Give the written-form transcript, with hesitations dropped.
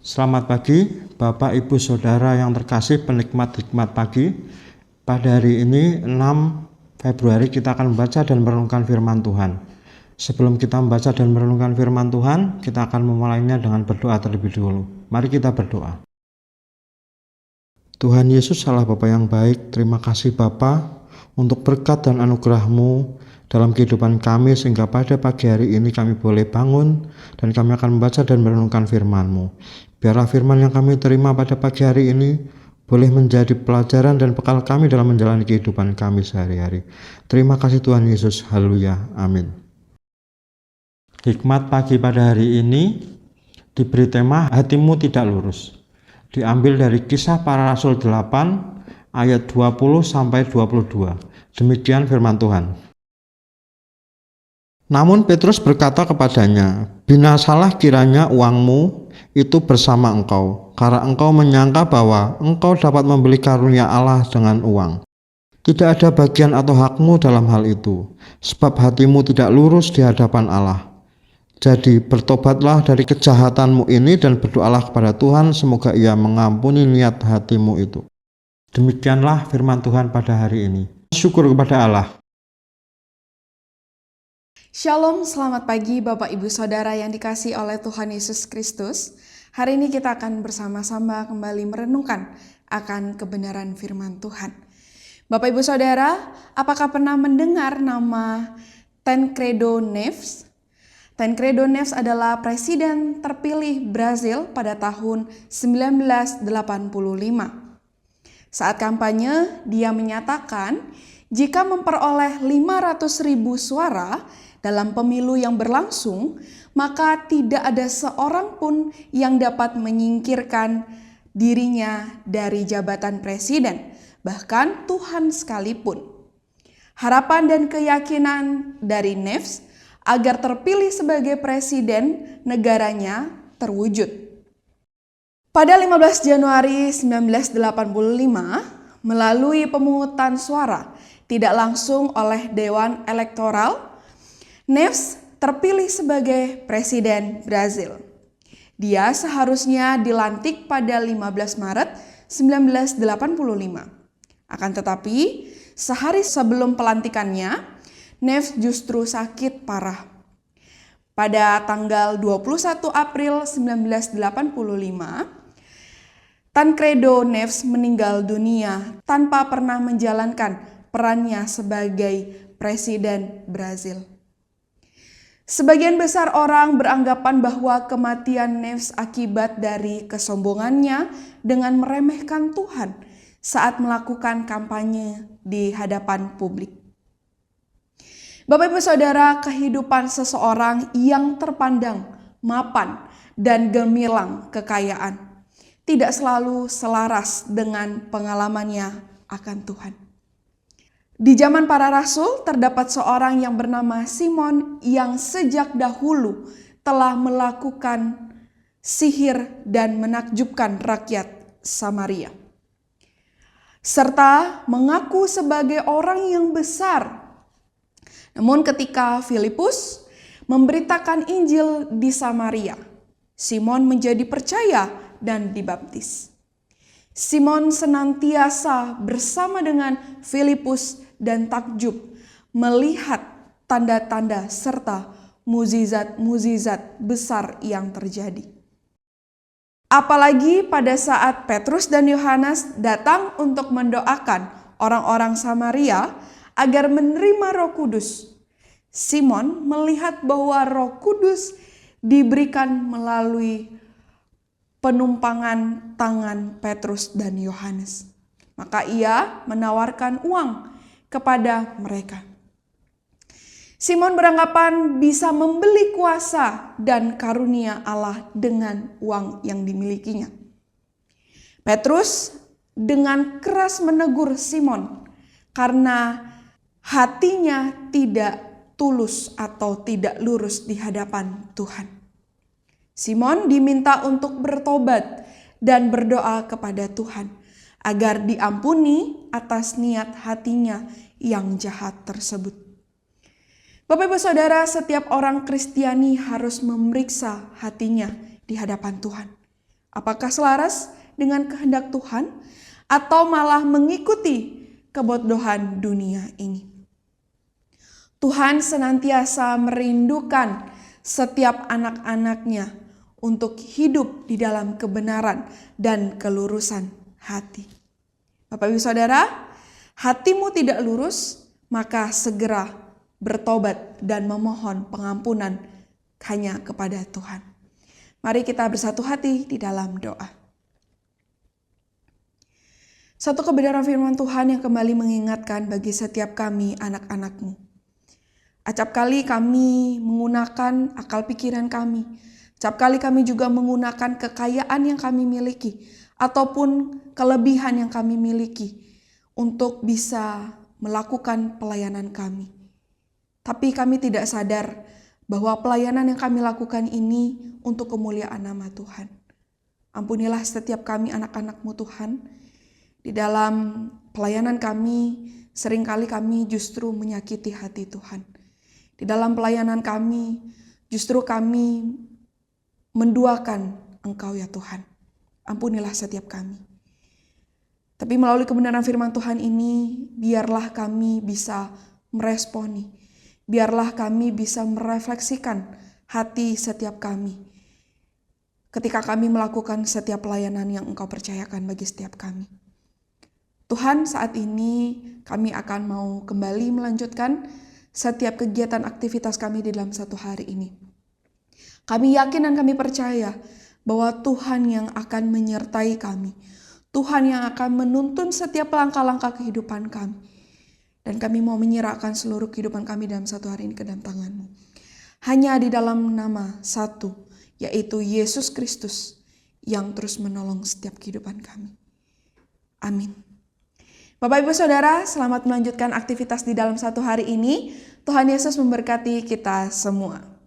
Selamat pagi, Bapak, Ibu, Saudara yang terkasih penikmat hikmat pagi. Pada hari ini 6 Februari kita akan membaca dan merenungkan firman Tuhan. Sebelum kita membaca dan merenungkan firman Tuhan, kita akan memulainya dengan berdoa terlebih dahulu. Mari kita berdoa. Tuhan Yesus Allah Bapa yang baik, terima kasih Bapa untuk berkat dan anugerah-Mu dalam kehidupan kami sehingga pada pagi hari ini kami boleh bangun dan kami akan membaca dan merenungkan firman-Mu. Biarlah firman yang kami terima pada pagi hari ini boleh menjadi pelajaran dan bekal kami dalam menjalani kehidupan kami sehari-hari. Terima kasih Tuhan Yesus. Haleluya. Amin. Hikmat pagi pada hari ini diberi tema hatimu tidak lurus. Diambil dari Kisah Para Rasul 8 ayat 20 sampai 22. Demikian firman Tuhan. Namun Petrus berkata kepadanya, "Binasalah kiranya uangmu itu bersama engkau, karena engkau menyangka bahwa engkau dapat membeli karunia Allah dengan uang. Tidak ada bagian atau hakmu dalam hal itu, sebab hatimu tidak lurus di hadapan Allah. Jadi bertobatlah dari kejahatanmu ini dan berdoalah kepada Tuhan, semoga Ia mengampuni niat hatimu itu." Demikianlah firman Tuhan pada hari ini. Syukur kepada Allah. Shalom, selamat pagi Bapak Ibu Saudara yang dikasihi oleh Tuhan Yesus Kristus. Hari ini kita akan bersama-sama kembali merenungkan akan kebenaran firman Tuhan. Bapak Ibu Saudara, apakah pernah mendengar nama Tancredo Neves? Tancredo Neves adalah presiden terpilih Brazil pada tahun 1985. Saat kampanye, dia menyatakan jika memperoleh 500.000 suara dalam pemilu yang berlangsung, maka tidak ada seorang pun yang dapat menyingkirkan dirinya dari jabatan presiden, bahkan Tuhan sekalipun. Harapan dan keyakinan dari Neves agar terpilih sebagai presiden negaranya terwujud. Pada 15 Januari 1985, melalui pemungutan suara tidak langsung oleh Dewan Elektoral, Neves terpilih sebagai presiden Brazil. Dia seharusnya dilantik pada 15 Maret 1985. Akan tetapi, sehari sebelum pelantikannya, Neves justru sakit parah. Pada tanggal 21 April 1985, Tancredo Neves meninggal dunia tanpa pernah menjalankan perannya sebagai presiden Brazil. Sebagian besar orang beranggapan bahwa kematian Neves akibat dari kesombongannya dengan meremehkan Tuhan saat melakukan kampanye di hadapan publik. Bapak Ibu Saudara, kehidupan seseorang yang terpandang mapan dan gemilang kekayaan tidak selalu selaras dengan pengalamannya akan Tuhan. Di zaman para rasul terdapat seorang yang bernama Simon yang sejak dahulu telah melakukan sihir dan menakjubkan rakyat Samaria, serta mengaku sebagai orang yang besar. Namun ketika Filipus memberitakan Injil di Samaria, Simon menjadi percaya dan dibaptis. Simon senantiasa bersama dengan Filipus dan takjub melihat tanda-tanda serta mukjizat-mukjizat besar yang terjadi. Apalagi pada saat Petrus dan Yohanes datang untuk mendoakan orang-orang Samaria agar menerima Roh Kudus, Simon melihat bahwa Roh Kudus diberikan melalui penumpangan tangan Petrus dan Yohanes. Maka ia menawarkan uang kepada mereka. Simon beranggapan bisa membeli kuasa dan karunia Allah dengan uang yang dimilikinya. Petrus dengan keras menegur Simon karena hatinya tidak tulus atau tidak lurus di hadapan Tuhan. Simon diminta untuk bertobat dan berdoa kepada Tuhan agar diampuni atas niat hatinya yang jahat tersebut. Bapak Ibu Saudara, setiap orang Kristiani harus memeriksa hatinya di hadapan Tuhan. Apakah selaras dengan kehendak Tuhan atau malah mengikuti kebodohan dunia ini? Tuhan senantiasa merindukan setiap anak-anaknya untuk hidup di dalam kebenaran dan kelurusan hati. Bapak Ibu Saudara, hatimu tidak lurus, maka segera bertobat dan memohon pengampunan hanya kepada Tuhan. Mari kita bersatu hati di dalam doa. Satu kebenaran firman Tuhan yang kembali mengingatkan bagi setiap kami anak-anak-Mu. Acap kali kami menggunakan akal pikiran kami. Acap kali kami juga menggunakan kekayaan yang kami miliki ataupun kelebihan yang kami miliki untuk bisa melakukan pelayanan kami. Tapi kami tidak sadar bahwa pelayanan yang kami lakukan ini untuk kemuliaan nama Tuhan. Ampunilah setiap kami anak-anak-Mu Tuhan. Di dalam pelayanan kami, seringkali kami justru menyakiti hati Tuhan. Di dalam pelayanan kami, justru kami menduakan Engkau ya Tuhan. Ampunilah setiap kami. Tapi melalui kebenaran firman Tuhan ini, biarlah kami bisa meresponi. Biarlah kami bisa merefleksikan hati setiap kami. Ketika kami melakukan setiap pelayanan yang Engkau percayakan bagi setiap kami. Tuhan, saat ini kami akan mau kembali melanjutkan setiap kegiatan aktivitas kami di dalam satu hari ini. Kami yakin dan kami percaya bahwa Tuhan yang akan menyertai kami. Tuhan yang akan menuntun setiap langkah-langkah kehidupan kami. Dan kami mau menyerahkan seluruh kehidupan kami dalam satu hari ini ke dalam tangan-Mu. Hanya di dalam nama satu, yaitu Yesus Kristus yang terus menolong setiap kehidupan kami. Amin. Bapak Ibu Saudara, selamat melanjutkan aktivitas di dalam satu hari ini. Tuhan Yesus memberkati kita semua.